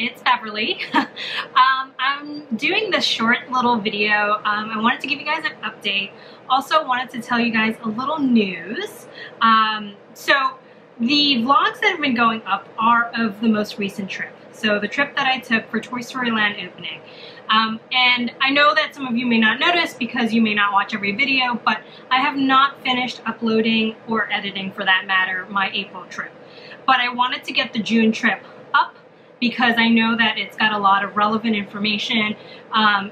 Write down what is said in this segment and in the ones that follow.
it's Beverly. I'm doing this short little video. I wanted to give you guys an update. Also wanted to tell you guys a little news. So the vlogs that have been going up are of the most recent trip. So the trip that I took for Toy Story Land opening. And I know that some of you may not notice because you may not watch every video, but I have not finished uploading or editing, for that matter, my April trip. But I wanted to get the June trip up because I know that it's got a lot of relevant information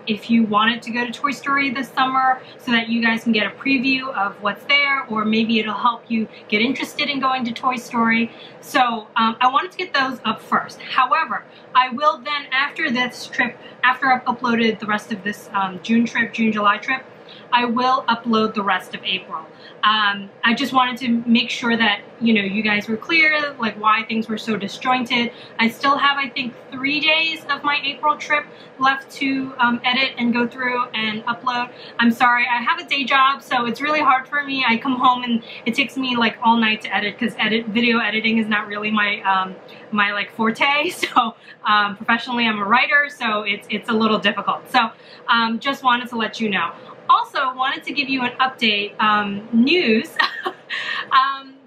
if you wanted to go to Toy Story this summer, so that you guys can get a preview of what's there, or maybe it'll help you get interested in going to Toy Story. So I wanted to get those up first. However, I will then, after this trip, after I've uploaded the rest of this June trip, June-July trip, I will upload the rest of April. I just wanted to make sure that, you know, you guys were clear, like why things were so disjointed. I still have, I think, 3 days of my April trip left to edit and go through and upload. I'm sorry, I have a day job, so it's really hard for me. I come home and it takes me like all night to edit, because video editing is not really my my like forte. So professionally, I'm a writer, so it's a little difficult. So just wanted to let you know. Also, wanted to give you an update, news.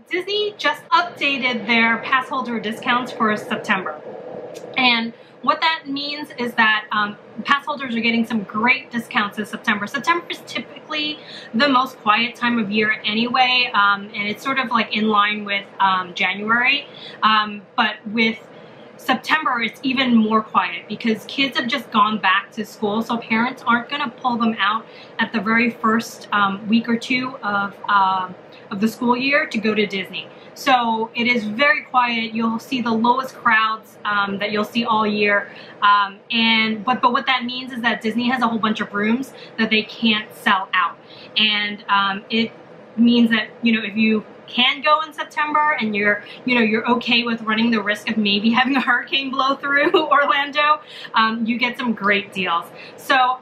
Disney just updated their pass holder discounts for September. And what that means is that pass holders are getting some great discounts in September. September is typically the most quiet time of year anyway, and it's sort of like in line with January. But with September, it's even more quiet because kids have just gone back to school, so parents aren't going to pull them out at the very first week or two of the school year to go to Disney. So it is very quiet. You'll see the lowest crowds that you'll see all year. But what that means is that Disney has a whole bunch of rooms that they can't sell out. And it means that, you know, if you can go in September and you're okay with running the risk of maybe having a hurricane blow through Orlando, you get some great deals. So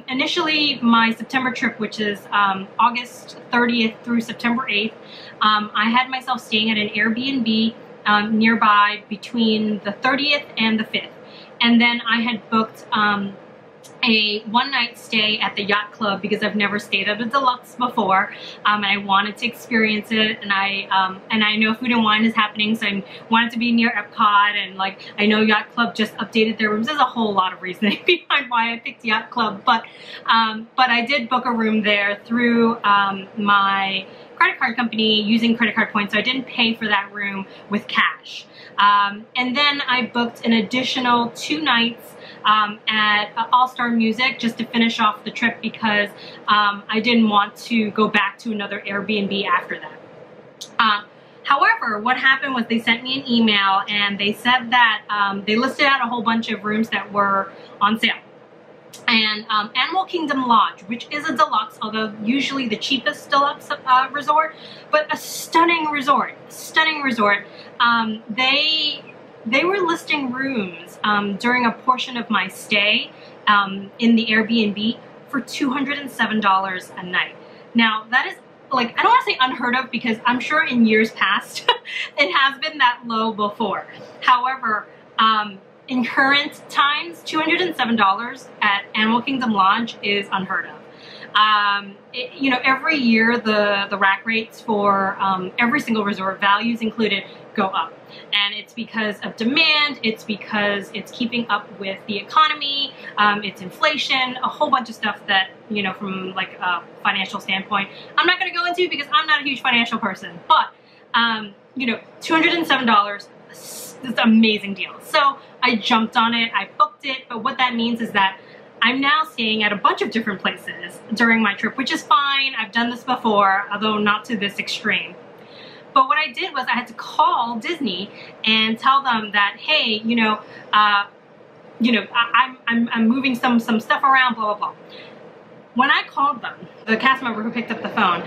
initially my September trip, which is August 30th through September 8th, I had myself staying at an Airbnb nearby between the 30th and the 5th. And then I had booked a one-night stay at the yacht club because I've never stayed at a deluxe before, and I wanted to experience it. And I know Food and Wine is happening, so I wanted to be near Epcot, and like I know Yacht Club just updated their rooms. There's a whole lot of reasoning behind why I picked Yacht Club, but I did book a room there through my credit card company using credit card points, so I didn't pay for that room with cash. And then I booked an additional 2 nights at All-Star Music just to finish off the trip, because I didn't want to go back to another Airbnb after that. However, what happened was they sent me an email and they said that they listed out a whole bunch of rooms that were on sale. And Animal Kingdom Lodge, which is a deluxe, although usually the cheapest deluxe resort, but a stunning resort, they were listing rooms during a portion of my stay in the Airbnb for $207 a night. Now that is, like, I don't want to say unheard of, because I'm sure in years past it has been that low before. However, in current times, $207 at Animal Kingdom Lodge is unheard of. You know, every year the rack rates for every single resort, values included, go up. And it's because of demand, it's because it's keeping up with the economy, it's inflation, a whole bunch of stuff that, you know, from like a financial standpoint, I'm not going to go into because I'm not a huge financial person. But, you know, $207, it's an amazing deal. So I jumped on it, I booked it, but what that means is that I'm now staying at a bunch of different places during my trip, which is fine. I've done this before, although not to this extreme. But what I did was I had to call Disney and tell them that, hey, I'm moving some stuff around, blah, blah, blah. When I called them, the cast member who picked up the phone,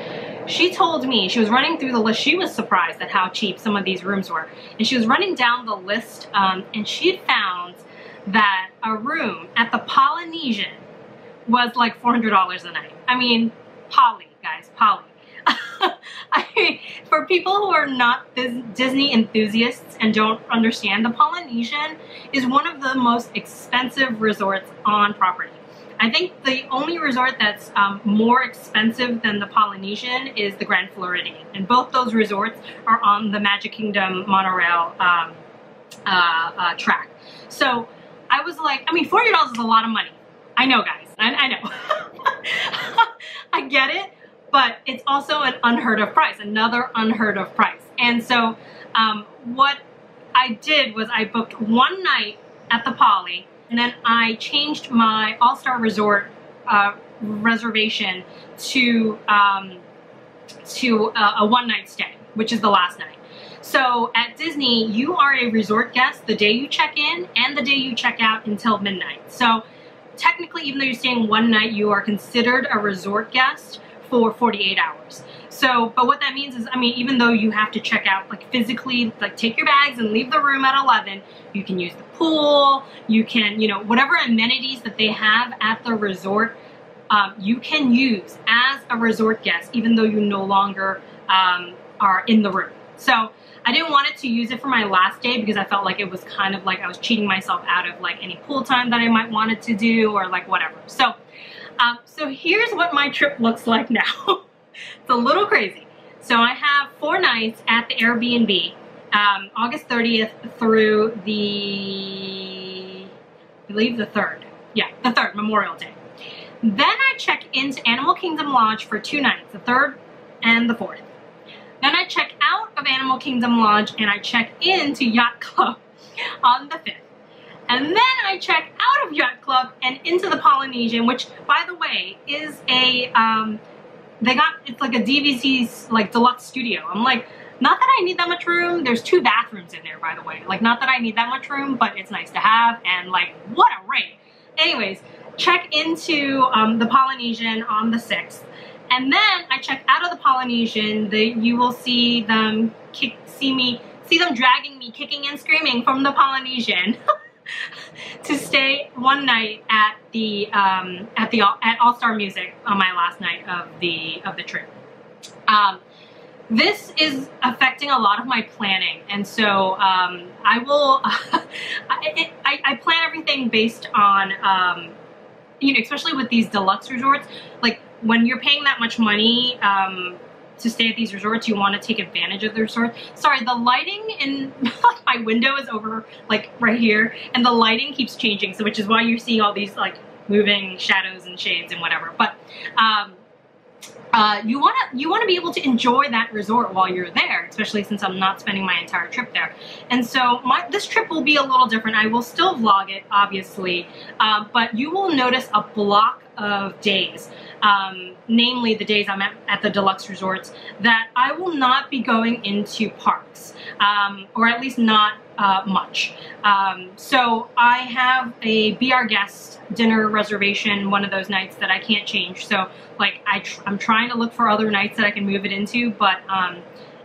she told me, she was running through the list. She was surprised at how cheap some of these rooms were. And she was running down the list, and she found that a room at the Polynesian was like $400 a night. I mean, Poly, guys, Poly. I mean, For people who are not Disney enthusiasts and don't understand, the Polynesian is one of the most expensive resorts on property. I think the only resort that's more expensive than the Polynesian is the Grand Floridian, and both those resorts are on the Magic Kingdom monorail track. So I was like, I mean, $40 is a lot of money. I know, guys. I know. I get it, but it's also an unheard of price, another unheard of price. And so what I did was I booked one night at the Poly, and then I changed my All-Star Resort reservation to a one-night stay, which is the last night. So at Disney, you are a resort guest the day you check in and the day you check out until midnight. So technically, even though you're staying one night, you are considered a resort guest for 48 hours. So, but what that means is, I mean, even though you have to check out, like physically, like take your bags and leave the room at 11, you can use the pool, you can, you know, whatever amenities that they have at the resort, you can use as a resort guest, even though you no longer are in the room. So I didn't want to use it for my last day because I felt like it was kind of like I was cheating myself out of like any pool time that I might wanted to do or like whatever. So, so here's what my trip looks like now. It's a little crazy. So I have 4 nights at the Airbnb, August 30th through I believe the 3rd. Yeah, the 3rd, Memorial Day. Then I check into Animal Kingdom Lodge for 2 nights, the 3rd and the 4th. Then I check out of Animal Kingdom Lodge and I check into Yacht Club on the 5th. And then I check out of Yacht Club and into the Polynesian, which, by the way, is a, it's like a DVC's like deluxe studio. I'm like, not that I need that much room. There's 2 bathrooms in there, by the way. Like, not that I need that much room, but it's nice to have, and like, what a rate. Anyways, check into the Polynesian on the 6th. And then I check out of the Polynesian. You will see them see them dragging me, kicking and screaming from the Polynesian to stay one night at All Star Music on my last night of the trip. This is affecting a lot of my planning, and so I will. I plan everything based on, you know, especially with these deluxe resorts, like. When you're paying that much money to stay at these resorts, you want to take advantage of the resort. Sorry, the lighting in my window is over, like, right here, and the lighting keeps changing, so which is why you're seeing all these, like, moving shadows and shades and whatever. But you want to be able to enjoy that resort while you're there, especially since I'm not spending my entire trip there. And so this trip will be a little different. I will still vlog it, obviously, but you will notice a block of days, namely the days I'm at the deluxe resorts, that I will not be going into parks, or at least not much. So I have a Be Our Guest dinner reservation one of those nights that I can't change. So like I'm trying to look for other nights that I can move it into, but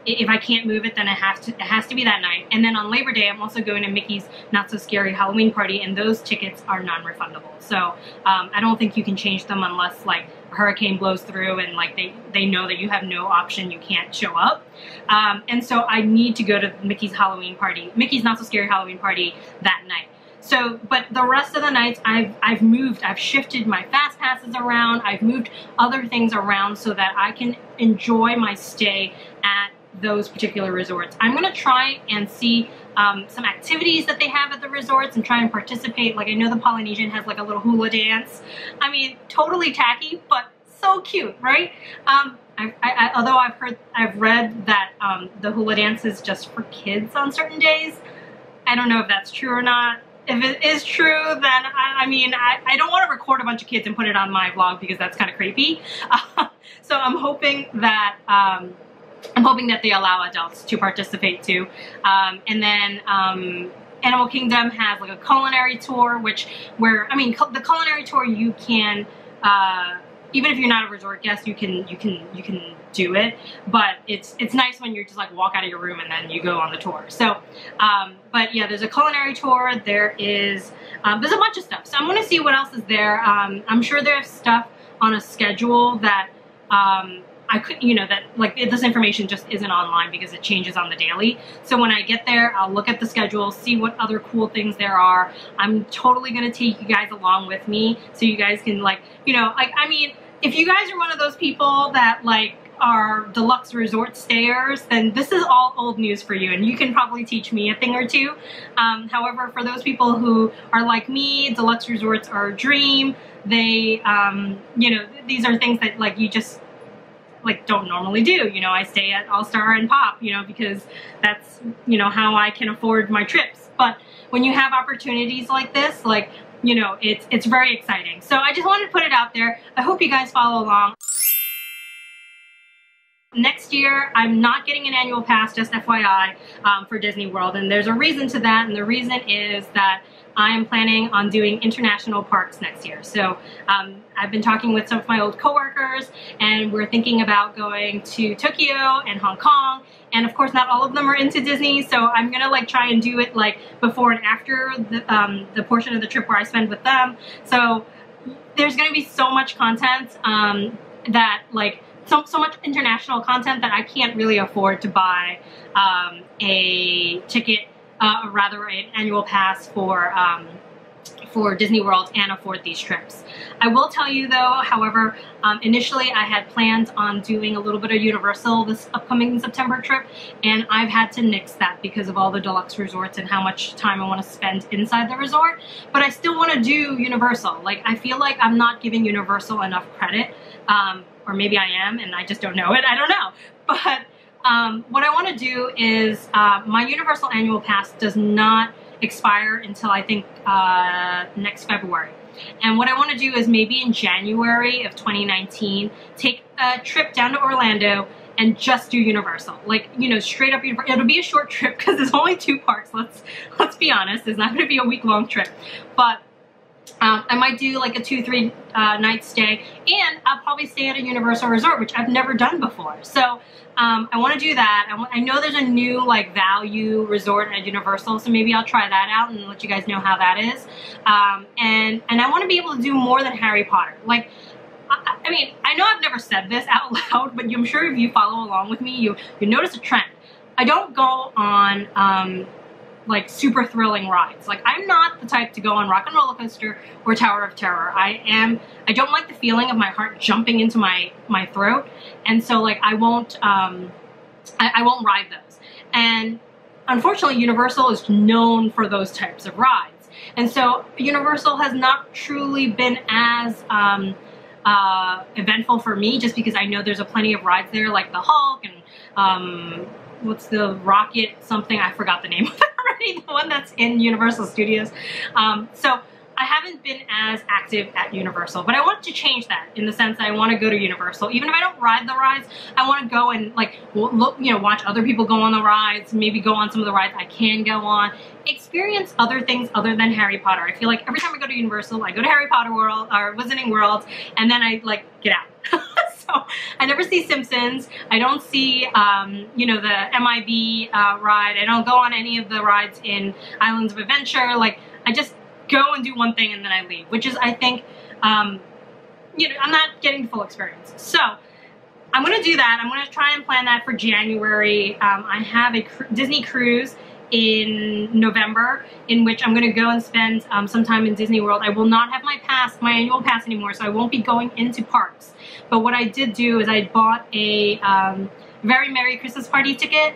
if I can't move it, then it has to be that night. And then on Labor Day, I'm also going to Mickey's Not So Scary Halloween Party, and those tickets are non-refundable. So I don't think you can change them unless like a hurricane blows through and like they know that you have no option, you can't show up. And so I need to go to Mickey's Not So Scary Halloween Party that night. So, but the rest of the nights I've shifted my fast passes around, I've moved other things around so that I can enjoy my stay at those particular resorts. I'm gonna try and see some activities that they have at the resorts and try and participate. Like I know the Polynesian has like a little hula dance. I mean, totally tacky, but so cute, right? Although I've read that the hula dance is just for kids on certain days. I don't know if that's true or not. If it is true, then I mean, I don't want to record a bunch of kids and put it on my vlog because that's kind of creepy. So I'm hoping that they allow adults to participate too. And then Animal Kingdom has like a culinary tour, the culinary tour you can, even if you're not a resort guest, you can do it. But it's nice when you're just like walk out of your room and then you go on the tour. So, but yeah, there's a culinary tour. There's a bunch of stuff. So I'm gonna see what else is there. I'm sure there's stuff on a schedule that I couldn't, you know, that like this information just isn't online because it changes on the daily. So when I get there, I'll look at the schedule, see what other cool things there are. I'm totally gonna take you guys along with me so you guys can like, you know, like, I mean, if you guys are one of those people that like are Deluxe Resort stayers, then this is all old news for you and you can probably teach me a thing or two. However, for those people who are like me, Deluxe Resorts are a dream. They, you know, these are things that like you just like don't normally do. You know, I stay at All Star and Pop, you know, because that's, you know, how I can afford my trips. But when you have opportunities like this, like, you know, it's very exciting. So I just wanted to put it out there. I hope you guys follow along. Next year, I'm not getting an annual pass, just FYI, for Disney World. And there's a reason to that. And the reason is that I am planning on doing international parks next year. So I've been talking with some of my old coworkers and we're thinking about going to Tokyo and Hong Kong. And of course, not all of them are into Disney. So I'm gonna like try and do it like before and after the portion of the trip where I spend with them. So there's gonna be so much content that like, so much international content that I can't really afford to buy a ticket, or rather an annual pass for Disney World and afford these trips. I will tell you though, however, initially I had planned on doing a little bit of Universal this upcoming September trip, and I've had to nix that because of all the Deluxe Resorts and how much time I want to spend inside the resort. But I still want to do Universal. Like, I feel like I'm not giving Universal enough credit. Or maybe I am and I just don't know it, I don't know. But what I want to do is, my Universal Annual Pass does not expire until I think next February. And what I want to do is maybe in January of 2019, take a trip down to Orlando and just do Universal. Like, you know, straight up Universal. It'll be a short trip because there's only 2 parks, let's be honest. It's not going to be a week-long trip. But I might do like a 2-3 night stay, and I'll probably stay at a Universal Resort, which I've never done before. So I want to do that. I know there's a new like value resort at Universal, so maybe I'll try that out and let you guys know how that is. And I want to be able to do more than Harry Potter. Like, I mean, I know I've never said this out loud, but I'm sure if you follow along with me, you notice a trend. I don't go on like super thrilling rides. Like, I'm not the type to go on Rock and Roller Coaster or Tower of Terror. I don't like the feeling of my heart jumping into my throat, and so like I won't ride those. And unfortunately, Universal is known for those types of rides, and so Universal has not truly been as eventful for me, just because I know there's a plenty of rides there, like the Hulk and what's the rocket something, I forgot the name of it already, the one that's in Universal Studios. So I haven't been as active at Universal, but I want to change that in the sense that I want to go to Universal. Even if I don't ride the rides, I want to go and like look, you know, watch other people go on the rides, maybe go on some of the rides I can go on, experience other things other than Harry Potter. I feel like every time I go to Universal, I go to Harry Potter World or Wizarding World, and then I like get out. So I never see Simpsons. I don't see, you know, the MIB ride. I don't go on any of the rides in Islands of Adventure. Like, I just go and do one thing and then I leave, which is, I think, you know, I'm not getting the full experience. So I'm going to do that. I'm going to try and plan that for January. I have a Disney cruise in November, in which I'm going to go and spend some time in Disney World. I will not have my annual pass anymore, so I won't be going into parks. But what I did do is I bought a very Merry Christmas Party ticket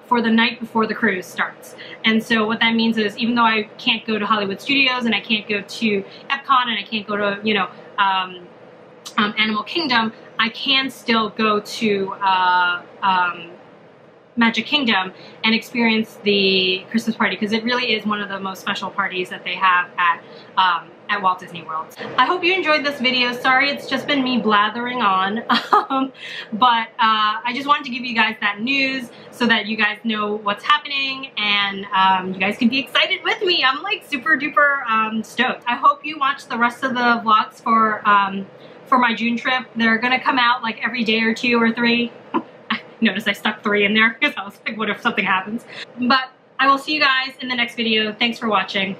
for the night before the cruise starts. And so what that means is, even though I can't go to Hollywood Studios and I can't go to Epcot and I can't go to, you know, Animal Kingdom, I can still go to Magic Kingdom and experience the Christmas party, because it really is one of the most special parties that they have at Walt Disney World. I hope you enjoyed this video. Sorry, it's just been me blathering on, but I just wanted to give you guys that news so that you guys know what's happening, and you guys can be excited with me. I'm like super duper stoked. I hope you watch the rest of the vlogs for my June trip. They're gonna come out like every day or 2 or 3. Notice I stuck 3 in there because I was like, what if something happens? But I will see you guys in the next video. Thanks for watching.